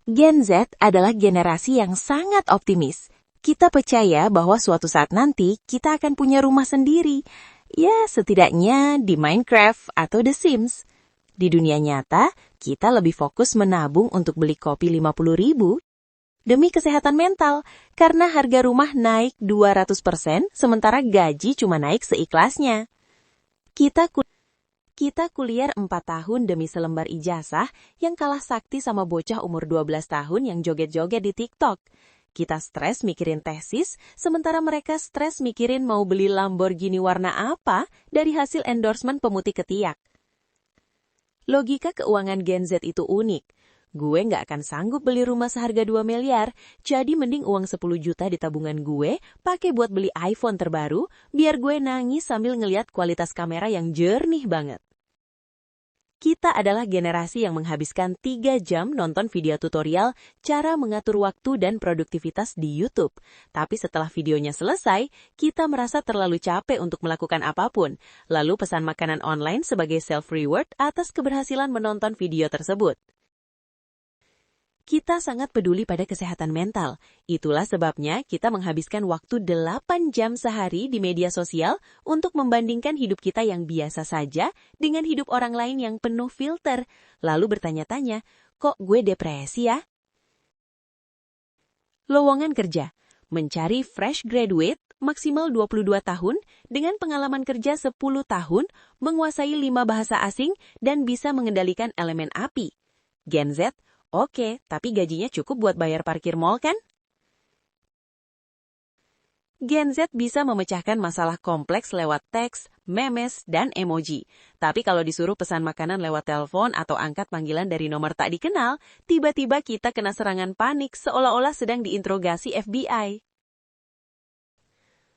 Gen Z adalah generasi yang sangat optimis. Kita percaya bahwa suatu saat nanti kita akan punya rumah sendiri. Ya, setidaknya di Minecraft atau The Sims. Di dunia nyata, kita lebih fokus menabung untuk beli kopi 50.000 demi kesehatan mental, karena harga rumah naik 200%, sementara gaji cuma naik seikhlasnya. Kita kuliah 4 tahun demi selembar ijazah yang kalah sakti sama bocah umur 12 tahun yang joget-joget di TikTok. Kita stres mikirin tesis, sementara mereka stres mikirin mau beli Lamborghini warna apa dari hasil endorsement pemutih ketiak. Logika keuangan Gen Z itu unik. Gue nggak akan sanggup beli rumah seharga 2 miliar, jadi mending uang 10 juta di tabungan gue pakai buat beli iPhone terbaru, biar gue nangis sambil ngeliat kualitas kamera yang jernih banget. Kita adalah generasi yang menghabiskan 3 jam nonton video tutorial cara mengatur waktu dan produktivitas di YouTube. Tapi setelah videonya selesai, kita merasa terlalu capek untuk melakukan apapun, lalu pesan makanan online sebagai self-reward atas keberhasilan menonton video tersebut. Kita sangat peduli pada kesehatan mental. Itulah sebabnya kita menghabiskan waktu 8 jam sehari di media sosial untuk membandingkan hidup kita yang biasa saja dengan hidup orang lain yang penuh filter. Lalu bertanya-tanya, kok gue depresi ya? Lowongan kerja. Mencari fresh graduate maksimal 22 tahun dengan pengalaman kerja 10 tahun, menguasai 5 bahasa asing, dan bisa mengendalikan elemen api. Gen Z, oke, tapi gajinya cukup buat bayar parkir mall kan? Gen Z bisa memecahkan masalah kompleks lewat teks, memes, dan emoji. Tapi kalau disuruh pesan makanan lewat telepon atau angkat panggilan dari nomor tak dikenal, tiba-tiba kita kena serangan panik seolah-olah sedang diinterogasi FBI.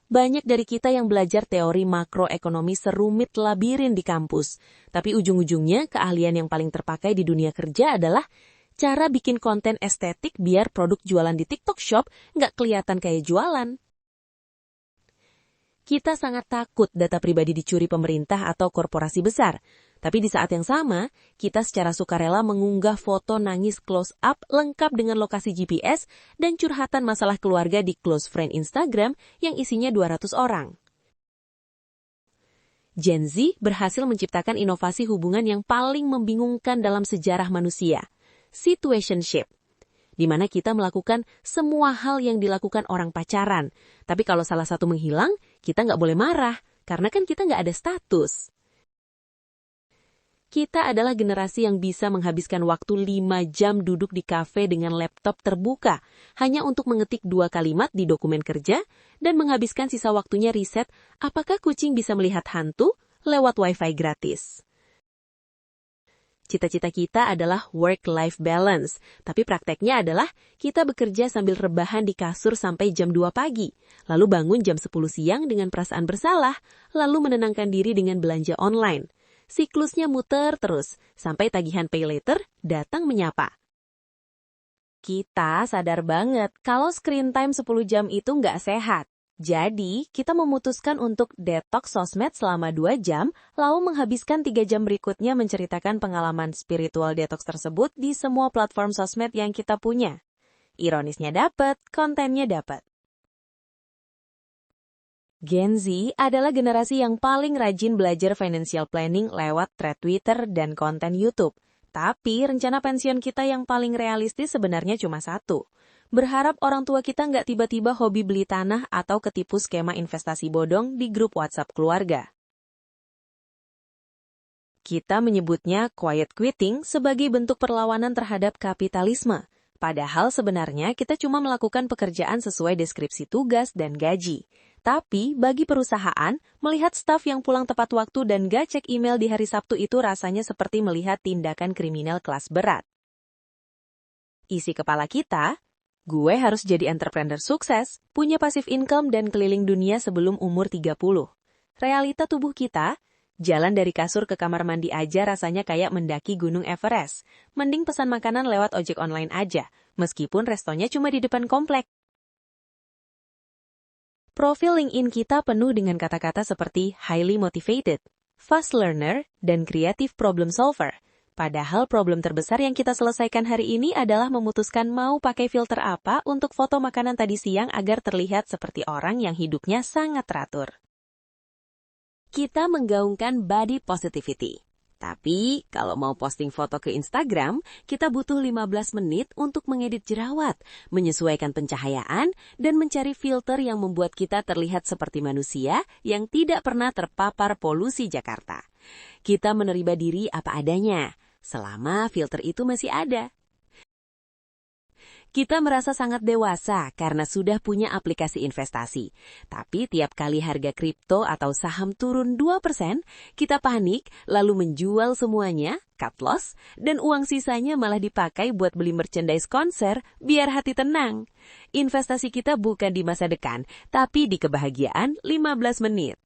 Banyak dari kita yang belajar teori makroekonomi serumit labirin di kampus. Tapi ujung-ujungnya keahlian yang paling terpakai di dunia kerja adalah cara bikin konten estetik biar produk jualan di TikTok Shop nggak kelihatan kayak jualan. Kita sangat takut data pribadi dicuri pemerintah atau korporasi besar. Tapi di saat yang sama, kita secara sukarela mengunggah foto nangis close up lengkap dengan lokasi GPS dan curhatan masalah keluarga di close friend Instagram yang isinya 200 orang. Gen Z berhasil menciptakan inovasi hubungan yang paling membingungkan dalam sejarah manusia. Situationship, di mana kita melakukan semua hal yang dilakukan orang pacaran. Tapi kalau salah satu menghilang, kita nggak boleh marah, karena kan kita nggak ada status. Kita adalah generasi yang bisa menghabiskan waktu 5 jam duduk di kafe dengan laptop terbuka, hanya untuk mengetik 2 kalimat di dokumen kerja, dan menghabiskan sisa waktunya riset apakah kucing bisa melihat hantu lewat wifi gratis. Cita-cita kita adalah work-life balance, tapi prakteknya adalah kita bekerja sambil rebahan di kasur sampai jam 2 pagi, lalu bangun jam 10 siang dengan perasaan bersalah, lalu menenangkan diri dengan belanja online. Siklusnya muter terus, sampai tagihan pay later datang menyapa. Kita sadar banget kalau screen time 10 jam itu nggak sehat. Jadi, kita memutuskan untuk detox sosmed selama 2 jam, lalu menghabiskan 3 jam berikutnya menceritakan pengalaman spiritual detox tersebut di semua platform sosmed yang kita punya. Ironisnya dapat, kontennya dapat. Gen Z adalah generasi yang paling rajin belajar financial planning lewat thread Twitter dan konten YouTube. Tapi rencana pensiun kita yang paling realistis sebenarnya cuma satu. Berharap orang tua kita nggak tiba-tiba hobi beli tanah atau ketipu skema investasi bodong di grup WhatsApp keluarga. Kita menyebutnya quiet quitting sebagai bentuk perlawanan terhadap kapitalisme. Padahal sebenarnya kita cuma melakukan pekerjaan sesuai deskripsi tugas dan gaji. Tapi bagi perusahaan, melihat staf yang pulang tepat waktu dan gak cek email di hari Sabtu itu rasanya seperti melihat tindakan kriminal kelas berat. Isi kepala kita, gue harus jadi entrepreneur sukses, punya passive income dan keliling dunia sebelum umur 30. Realita tubuh kita, jalan dari kasur ke kamar mandi aja rasanya kayak mendaki Gunung Everest. Mending pesan makanan lewat ojek online aja, meskipun restonya cuma di depan komplek. Profil LinkedIn kita penuh dengan kata-kata seperti highly motivated, fast learner, dan creative problem solver. Padahal problem terbesar yang kita selesaikan hari ini adalah memutuskan mau pakai filter apa untuk foto makanan tadi siang agar terlihat seperti orang yang hidupnya sangat teratur. Kita menggaungkan body positivity. Tapi, kalau mau posting foto ke Instagram, kita butuh 15 menit untuk mengedit jerawat, menyesuaikan pencahayaan, dan mencari filter yang membuat kita terlihat seperti manusia yang tidak pernah terpapar polusi Jakarta. Kita menerima diri apa adanya, selama filter itu masih ada. Kita merasa sangat dewasa karena sudah punya aplikasi investasi. Tapi tiap kali harga kripto atau saham turun 2%, kita panik lalu menjual semuanya, cut loss, dan uang sisanya malah dipakai buat beli merchandise konser biar hati tenang. Investasi kita bukan di masa depan, tapi di kebahagiaan 15 menit.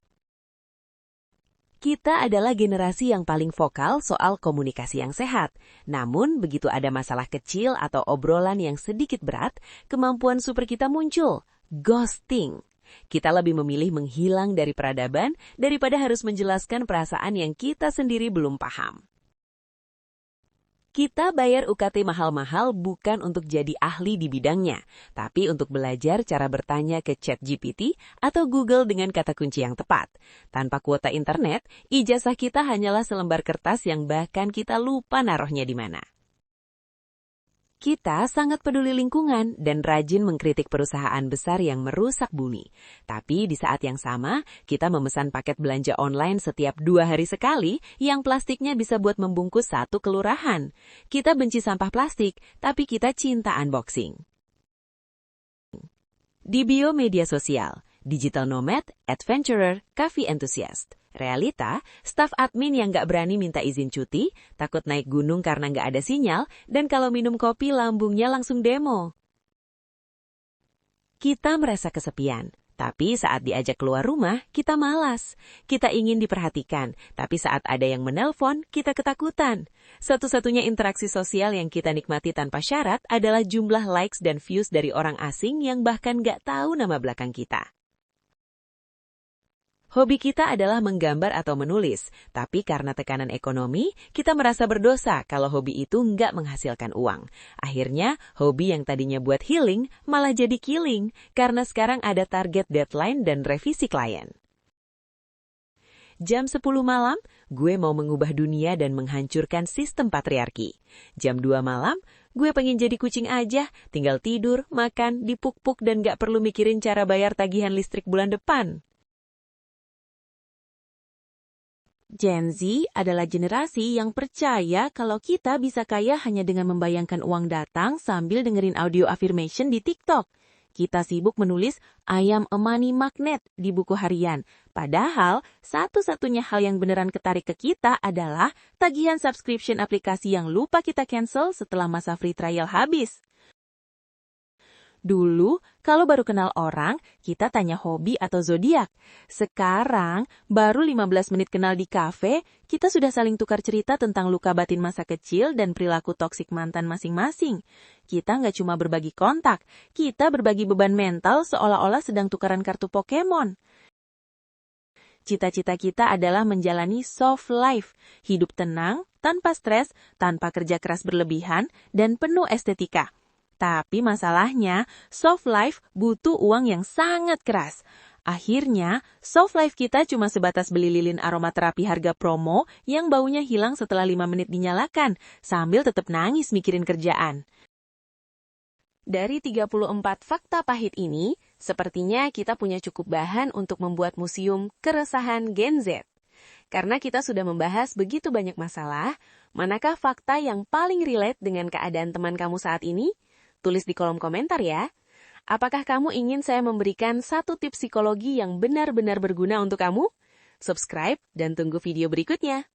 Kita adalah generasi yang paling vokal soal komunikasi yang sehat. Namun, begitu ada masalah kecil atau obrolan yang sedikit berat, kemampuan super kita muncul, ghosting. Kita lebih memilih menghilang dari peradaban daripada harus menjelaskan perasaan yang kita sendiri belum paham. Kita bayar UKT mahal-mahal bukan untuk jadi ahli di bidangnya, tapi untuk belajar cara bertanya ke ChatGPT atau Google dengan kata kunci yang tepat. Tanpa kuota internet, ijazah kita hanyalah selembar kertas yang bahkan kita lupa naruhnya di mana. Kita sangat peduli lingkungan dan rajin mengkritik perusahaan besar yang merusak bumi. Tapi di saat yang sama, kita memesan paket belanja online setiap 2 hari sekali yang plastiknya bisa buat membungkus 1 kelurahan. Kita benci sampah plastik, tapi kita cinta unboxing. Di bio media sosial, digital nomad, adventurer, coffee enthusiast. Realita, staf admin yang nggak berani minta izin cuti, takut naik gunung karena nggak ada sinyal, dan kalau minum kopi lambungnya langsung demo. Kita merasa kesepian, tapi saat diajak keluar rumah, kita malas. Kita ingin diperhatikan, tapi saat ada yang menelpon, kita ketakutan. Satu-satunya interaksi sosial yang kita nikmati tanpa syarat adalah jumlah likes dan views dari orang asing yang bahkan nggak tahu nama belakang kita. Hobi kita adalah menggambar atau menulis, tapi karena tekanan ekonomi, kita merasa berdosa kalau hobi itu nggak menghasilkan uang. Akhirnya, hobi yang tadinya buat healing malah jadi killing, karena sekarang ada target deadline dan revisi klien. Jam 10 malam, gue mau mengubah dunia dan menghancurkan sistem patriarki. Jam 2 malam, gue pengen jadi kucing aja, tinggal tidur, makan, dipuk-puk dan nggak perlu mikirin cara bayar tagihan listrik bulan depan. Gen Z adalah generasi yang percaya kalau kita bisa kaya hanya dengan membayangkan uang datang sambil dengerin audio affirmation di TikTok. Kita sibuk menulis I am a money magnet di buku harian. Padahal, satu-satunya hal yang beneran ketarik ke kita adalah tagihan subscription aplikasi yang lupa kita cancel setelah masa free trial habis. Dulu, kalau baru kenal orang, kita tanya hobi atau zodiak. Sekarang, baru 15 menit kenal di kafe, kita sudah saling tukar cerita tentang luka batin masa kecil dan perilaku toksik mantan masing-masing. Kita nggak cuma berbagi kontak, kita berbagi beban mental seolah-olah sedang tukaran kartu Pokemon. Cita-cita kita adalah menjalani soft life, hidup tenang, tanpa stres, tanpa kerja keras berlebihan, dan penuh estetika. Tapi masalahnya, soft life butuh uang yang sangat keras. Akhirnya, soft life kita cuma sebatas beli lilin aromaterapi harga promo yang baunya hilang setelah 5 menit dinyalakan, sambil tetap nangis mikirin kerjaan. Dari 34 fakta pahit ini, sepertinya kita punya cukup bahan untuk membuat museum keresahan Gen Z. Karena kita sudah membahas begitu banyak masalah, manakah fakta yang paling relate dengan keadaan teman kamu saat ini? Tulis di kolom komentar ya. Apakah kamu ingin saya memberikan 1 tips psikologi yang benar-benar berguna untuk kamu? Subscribe dan tunggu video berikutnya.